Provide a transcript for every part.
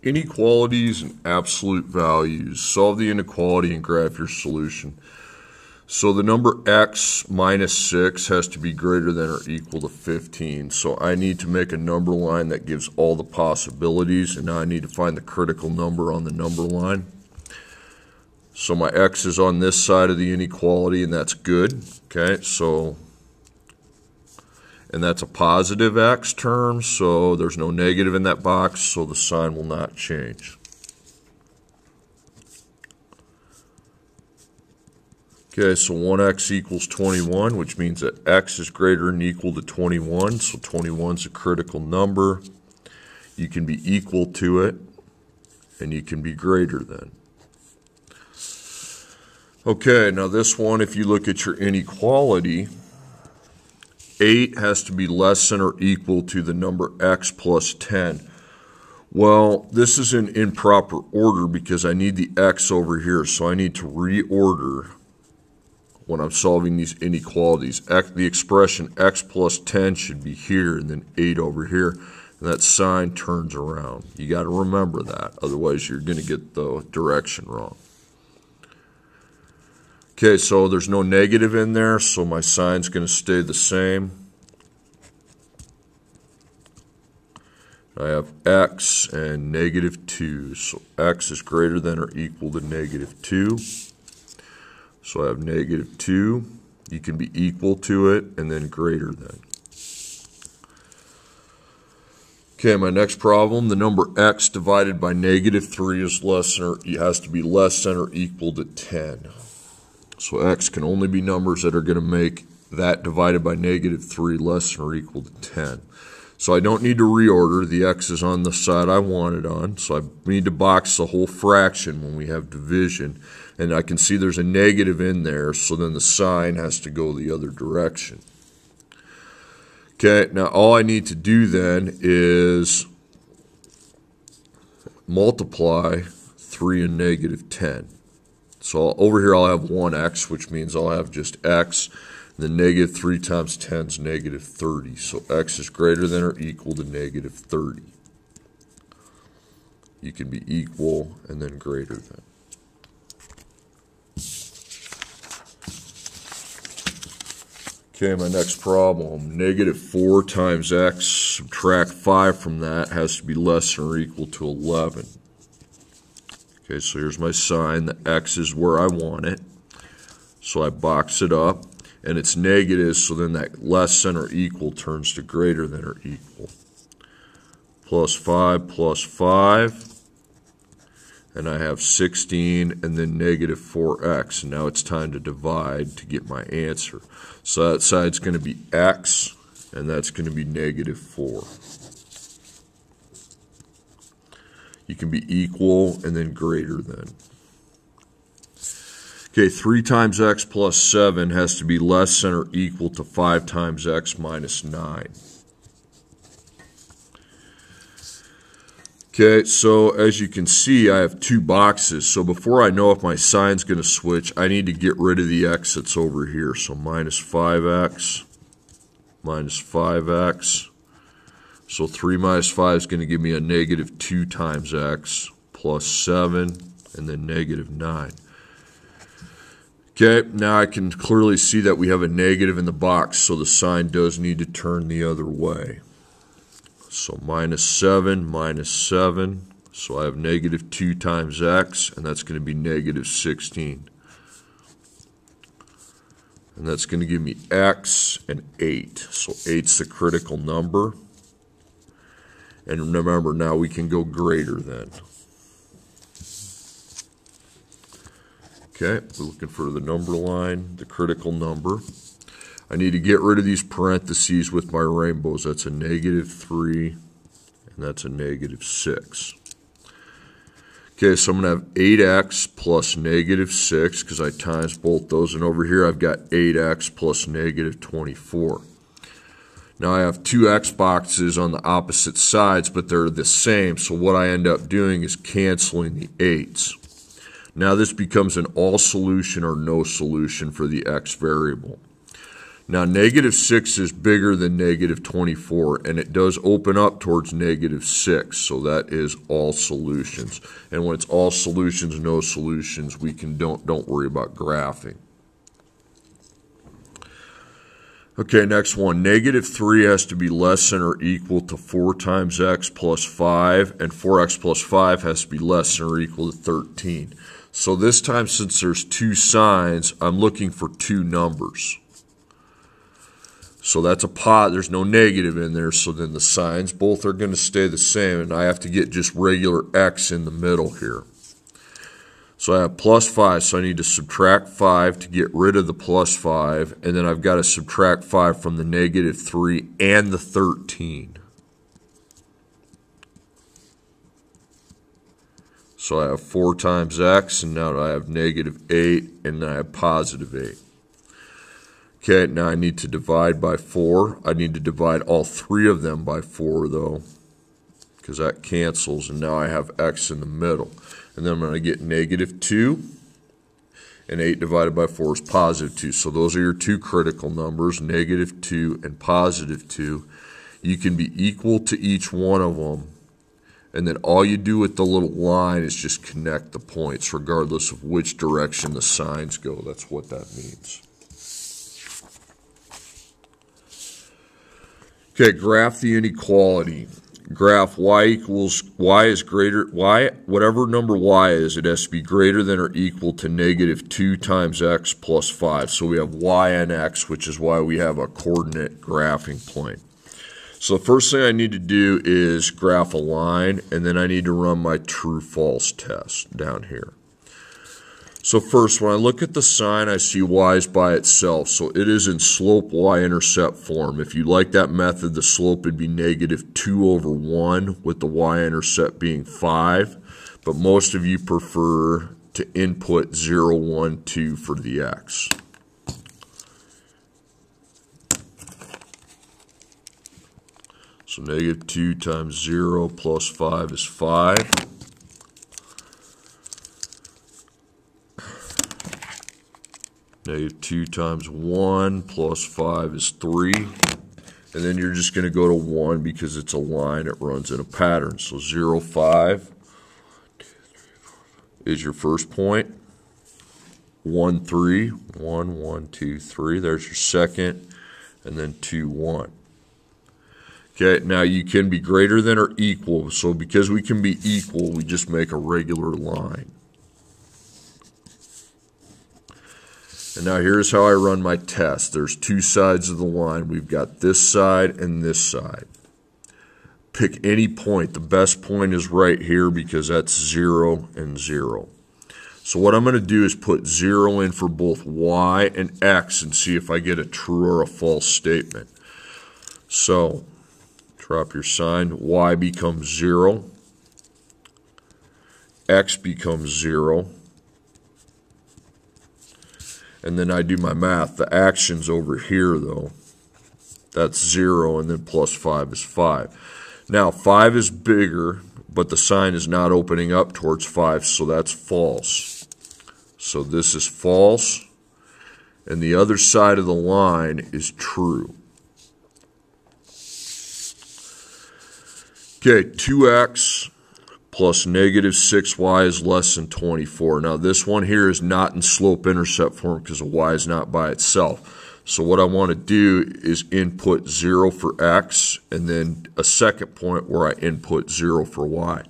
Inequalities and absolute values. Solve the inequality and graph your solution. So the number x minus 6 has to be greater than or equal to 15. So I need to make a number line that gives all the possibilities, and now I need to find the critical number on the number line. So my x is on this side of the inequality, and that's good. Okay, so, and that's a positive x term, so there's no negative in that box, so the sign will not change. Okay, so 1x equals 21, which means that x is greater than or equal to 21, so 21 is a critical number. You can be equal to it, and you can be greater than. Okay, now this one, if you look at your inequality, 8 has to be less than or equal to the number x plus 10. Well, this is in improper order because I need the x over here, so I need to reorder when I'm solving these inequalities. The expression x plus 10 should be here, and then 8 over here, and that sign turns around. You got to remember that, otherwise you're going to get the direction wrong. Okay, so there's no negative in there, so my sign's going to stay the same. I have x and negative 2, so x is greater than or equal to negative 2. So I have negative 2. You can be equal to it, and then greater than. Okay, my next problem, the number x divided by negative 3 is less than or has to be less than or equal to 10. So x can only be numbers that are going to make that divided by negative 3 less than or equal to 10. So I don't need to reorder. The x is on the side I want it on. So I need to box the whole fraction when we have division. And I can see there's a negative in there, so then the sign has to go the other direction. Okay, now all I need to do then is multiply 3 and negative 10. So over here I'll have 1x, which means I'll have just x. And then negative 3 times 10 is negative 30. So x is greater than or equal to negative 30. You can be equal and then greater than. Okay, my next problem. Negative 4 times x, subtract 5 from that, has to be less than or equal to 11. Okay, so here's my sign. The x is where I want it. So I box it up, and it's negative, so then that less than or equal turns to greater than or equal. Plus 5, and I have 16, and then negative 4x. And now it's time to divide to get my answer. So that side's going to be x, and that's going to be negative 4. You can be equal and then greater than. Okay, 3 times x plus 7 has to be less than or equal to 5 times x minus 9. Okay, so as you can see, I have 2 boxes. So before I know if my sign's going to switch, I need to get rid of the x that's over here. So minus 5x, minus 5x. So 3 minus 5 is going to give me a negative 2 times x plus 7, and then negative 9. Okay, now I can clearly see that we have a negative in the box, so the sign does need to turn the other way. So minus 7, so I have negative 2 times x, and that's going to be negative 16. And that's going to give me x and 8. So 8's the critical number. And remember, now we can go greater than. Okay, we're looking for the number line, the critical number. I need to get rid of these parentheses with my rainbows. That's a negative 3, and that's a negative 6. Okay, so I'm going to have 8x plus negative 6, because I times both those. And over here I've got 8x plus negative 24. Now I have 2 x boxes on the opposite sides, but they're the same. So what I end up doing is canceling the 8's. Now this becomes an all solution or no solution for the x variable. Now, negative 6 is bigger than negative 24, and it does open up towards negative 6, so that is all solutions. And when it's all solutions, no solutions, we can don't worry about graphing. Okay, next one. Negative 3 has to be less than or equal to 4 times x plus 5, and 4x plus 5 has to be less than or equal to 13. So this time, since there's two signs, I'm looking for two numbers. So that's a pot. There's no negative in there, so then the signs both are going to stay the same, and I have to get just regular x in the middle here. So I have plus 5, so I need to subtract 5 to get rid of the plus 5, and then I've got to subtract 5 from the negative 3 and the 13. So I have 4 times x, and now I have negative 8, and then I have positive 8. Okay, now I need to divide by 4. I need to divide all three of them by 4, though, because that cancels, and now I have x in the middle. And then I'm going to get negative 2, and 8 divided by 4 is positive 2. So those are your two critical numbers, negative 2 and positive 2. You can be equal to each one of them, and then all you do with the little line is just connect the points, regardless of which direction the signs go. That's what that means. Okay, graph the inequality. Graph y equals, y is greater, y, whatever number y is, it has to be greater than or equal to negative 2 times x plus 5. So we have y and x, which is why we have a coordinate graphing plane. So the first thing I need to do is graph a line, and then I need to run my true-false test down here. So first, when I look at the sign, I see y is by itself. So it is in slope y-intercept form. If you like that method, the slope would be negative 2 over 1, with the y-intercept being 5. But most of you prefer to input 0, 1, 2 for the x. So negative 2 times 0 plus 5 is 5. Negative 2 times 1 plus 5 is 3. And then you're just going to go to 1 because it's a line. It runs in a pattern. So 0, 5 is your first point. 1, 3. 1, 1, 2, 3. There's your second. And then 2, 1. Okay, now you can be greater than or equal. So because we can be equal, we just make a regular line. And now here's how I run my test. There's two sides of the line. We've got this side and this side. Pick any point. The best point is right here because that's 0 and 0. So what I'm going to do is put 0 in for both y and x and see if I get a true or a false statement. So drop your sign. Y becomes 0. X becomes 0. And then I do my math. The action's over here, though. That's 0, and then plus 5 is 5. Now, 5 is bigger, but the sign is not opening up towards 5, so that's false. So this is false, and the other side of the line is true. Okay, 2x plus negative 6y is less than 24. Now this one here is not in slope-intercept form because y is not by itself. So what I want to do is input 0 for x and then a second point where I input 0 for y.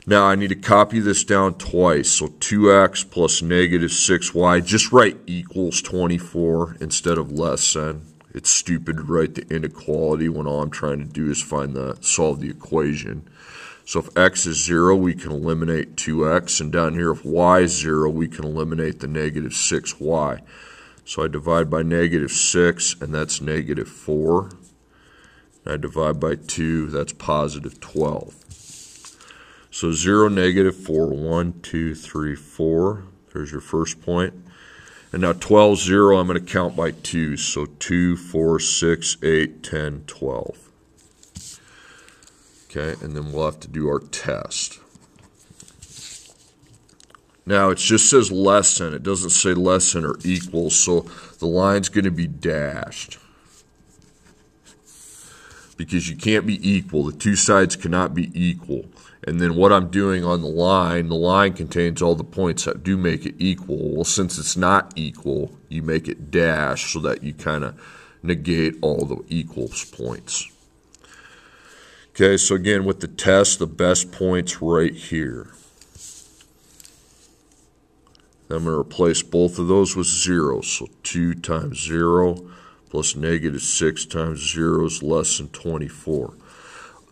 Now I need to copy this down twice. So 2x plus negative 6y, just write equals 24 instead of less than. It's stupid to write the inequality when all I'm trying to do is solve the equation. So if x is 0, we can eliminate 2x. And down here, if y is 0, we can eliminate the negative 6y. So I divide by negative 6, and that's negative 4. And I divide by 2, that's positive 12. So 0, negative 4, 1, 2, 3, 4. There's your first point. And now 12, 0, I'm going to count by 2. So 2, 4, 6, 8, 10, 12. Okay, and then we'll have to do our test. Now, it just says less than. It doesn't say less than or equal, so the line's going to be dashed. Because you can't be equal. The two sides cannot be equal. And then what I'm doing on the line contains all the points that do make it equal. Well, since it's not equal, you make it dash so that you kind of negate all the equals points. Okay, so again, with the test, the best point's right here. I'm going to replace both of those with 0. So 2 times 0 plus negative 6 times 0 is less than 24.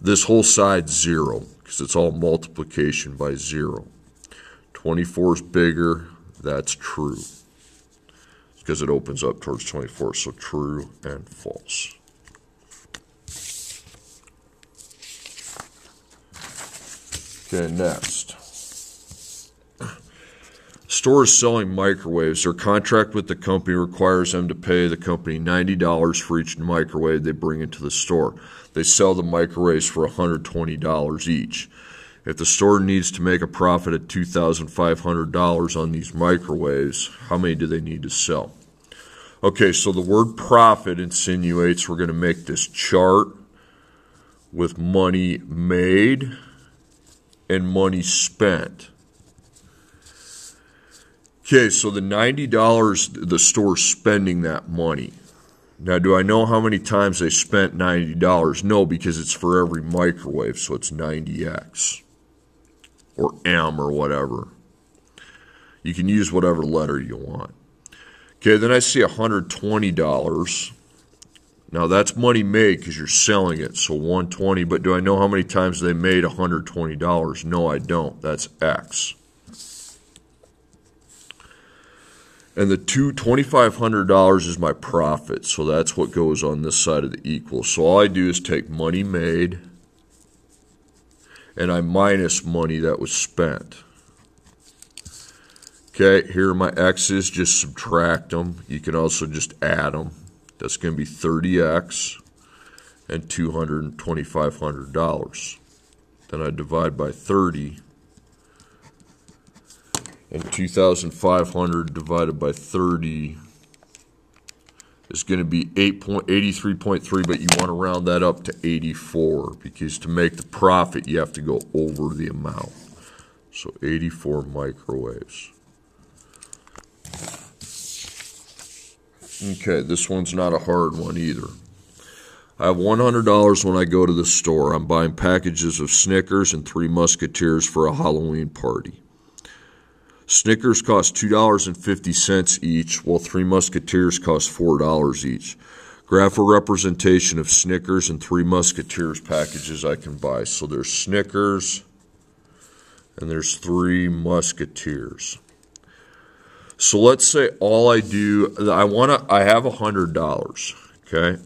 This whole side's 0 because it's all multiplication by 0. 24 is bigger. That's true because it opens up towards 24. So true and false. Okay, next. Stores selling microwaves. Their contract with the company requires them to pay the company $90 for each microwave they bring into the store. They sell the microwaves for $120 each. If the store needs to make a profit at $2,500 on these microwaves, how many do they need to sell? Okay, so the word profit insinuates we're going to make this chart with money made and money spent. Okay, so the $90, the store's spending that money. Now, do I know how many times they spent $90? No, because it's for every microwave, so it's 90x or M or whatever. You can use whatever letter you want. Okay, then I see $120. Now, that's money made because you're selling it, so 120. But do I know how many times they made $120? No, I don't. That's X. And the $2,500 is my profit, so that's what goes on this side of the equal. So all I do is take money made, and I minus money that was spent. Okay, here are my X's, just subtract them. You can also just add them. That's going to be 30X and $2,500. Then I divide by 30. And 2,500 divided by 30 is going to be 83.3, but you want to round that up to 84 because to make the profit, you have to go over the amount. So 84 microwaves. Okay, this one's not a hard one either. I have $100 when I go to the store. I'm buying packages of Snickers and 3 Musketeers for a Halloween party. Snickers cost $2.50 each, while 3 Musketeers cost $4 each. Graph a representation of Snickers and 3 Musketeers packages I can buy. So there's Snickers and there's 3 Musketeers. So let's say all I do, I have $100, okay?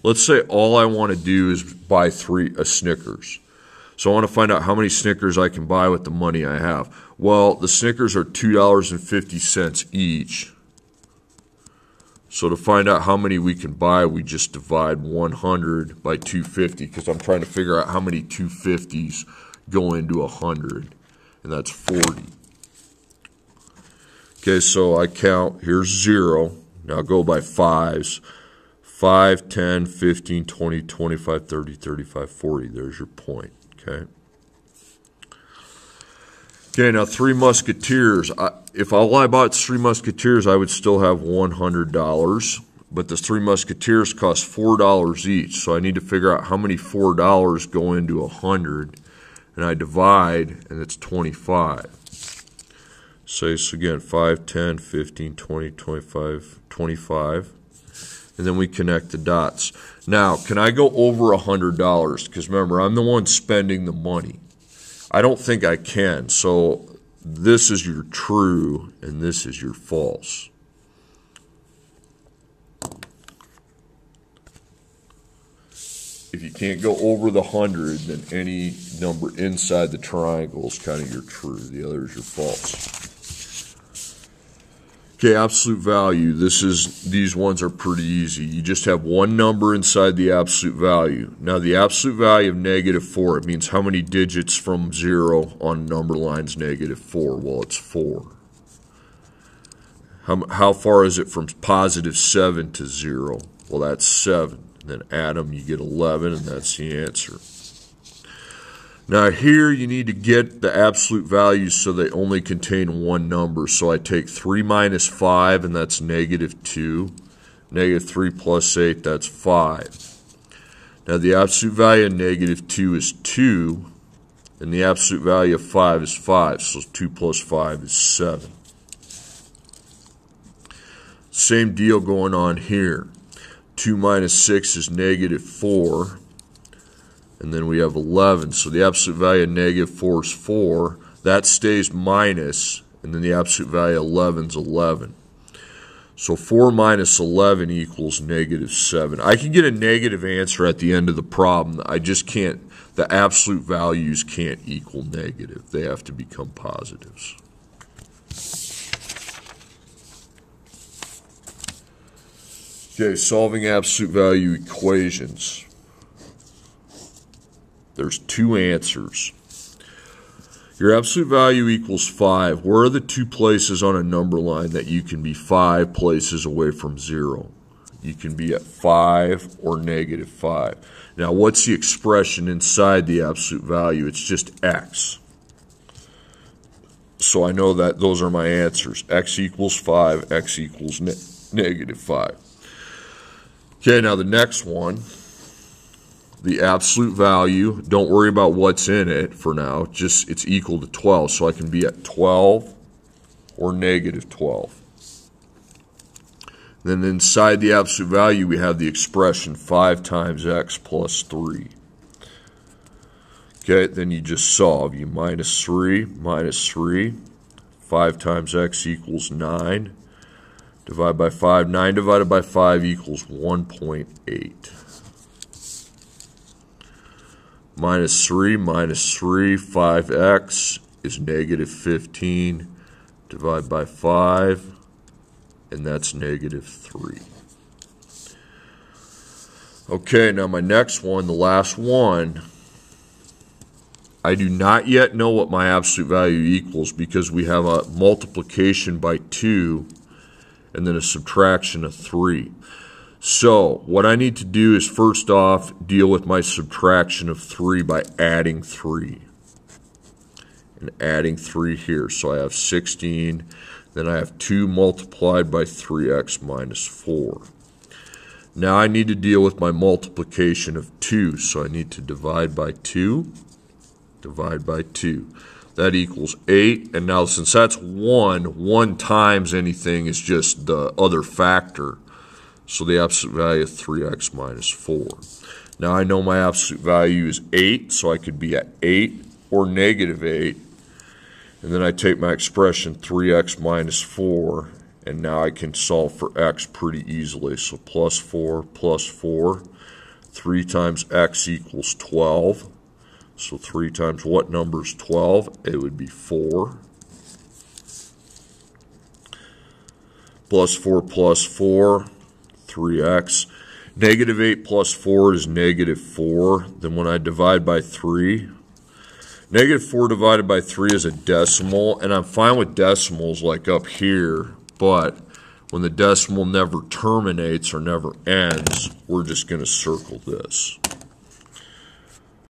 Let's say all I want to do is buy 3 Snickers. So I want to find out how many Snickers I can buy with the money I have. Well, the Snickers are $2.50 each. So to find out how many we can buy, we just divide 100 by 250 because I'm trying to figure out how many 250s go into 100, and that's 40. Okay, so I count, here's 0. Now go by 5s. 5, 10, 15, 20, 25, 30, 35, 40. There's your point, okay? Okay, now 3 Musketeers. If all I bought 3 Musketeers, I would still have $100. But the 3 Musketeers cost $4 each. So I need to figure out how many $4 go into 100. And I divide, and it's 25. So again, 5, 10, 15, 20, 25, 25. And then we connect the dots. Now, can I go over $100? Because remember, I'm the one spending the money. I don't think I can. So this is your true, and this is your false. If you can't go over the 100, then any number inside the triangle is kind of your true. The other is your false. Okay, absolute value. These ones are pretty easy. You just have one number inside the absolute value. Now the absolute value of -4, it means how many digits from 0 on number line's -4? Well, it's 4. How far is it from +7 to 0? Well, that's 7. And then add them, you get 11, and that's the answer. Now here you need to get the absolute values so they only contain one number. So I take 3 minus 5, and that's -2. -3 plus 8, that's 5. Now the absolute value of -2 is 2, and the absolute value of 5 is 5. So 2 plus 5 is 7. Same deal going on here. 2 minus 6 is -4. And then we have 11. So the absolute value of -4 is 4. That stays minus, and then the absolute value of 11 is 11. So 4 minus 11 equals -7. I can get a negative answer at the end of the problem. I just can't, the absolute values can't equal negative. They have to become positives. Okay, solving absolute value equations. There's two answers. Your absolute value equals 5. Where are the two places on a number line that you can be 5 places away from 0? You can be at 5 or -5. Now, what's the expression inside the absolute value? It's just x. So I know that those are my answers. X equals 5, x equals -5. Okay, now the next one. The absolute value, don't worry about what's in it for now, just it's equal to 12. So I can be at 12 or -12. Then inside the absolute value, we have the expression 5 times x plus 3. Okay, then you just solve. You minus 3, 5 times x equals 9. Divide by 5, 9 divided by 5 equals 1.8. Minus 3, 5x is -15. Divide by 5, and that's -3. Okay, now my next one, the last one, I do not yet know what my absolute value equals because we have a multiplication by 2 and then a subtraction of 3. So what I need to do is first off deal with my subtraction of 3 by adding 3. And adding 3 here. So I have 16. Then I have 2 multiplied by 3x minus 4. Now I need to deal with my multiplication of 2. So I need to divide by 2. Divide by 2. That equals 8. And now since that's 1 times anything is just the other factor. So the absolute value of 3x minus 4. Now I know my absolute value is 8, so I could be at 8 or -8. And then I take my expression 3x minus 4, and now I can solve for x pretty easily. So plus 4, 3 times x equals 12. So 3 times what number is 12? It would be 4. Plus 4, 3x. -8 plus 4 is -4. Then when I divide by 3, -4 divided by 3 is a decimal, and I'm fine with decimals like up here, but when the decimal never terminates or never ends, we're just going to circle this.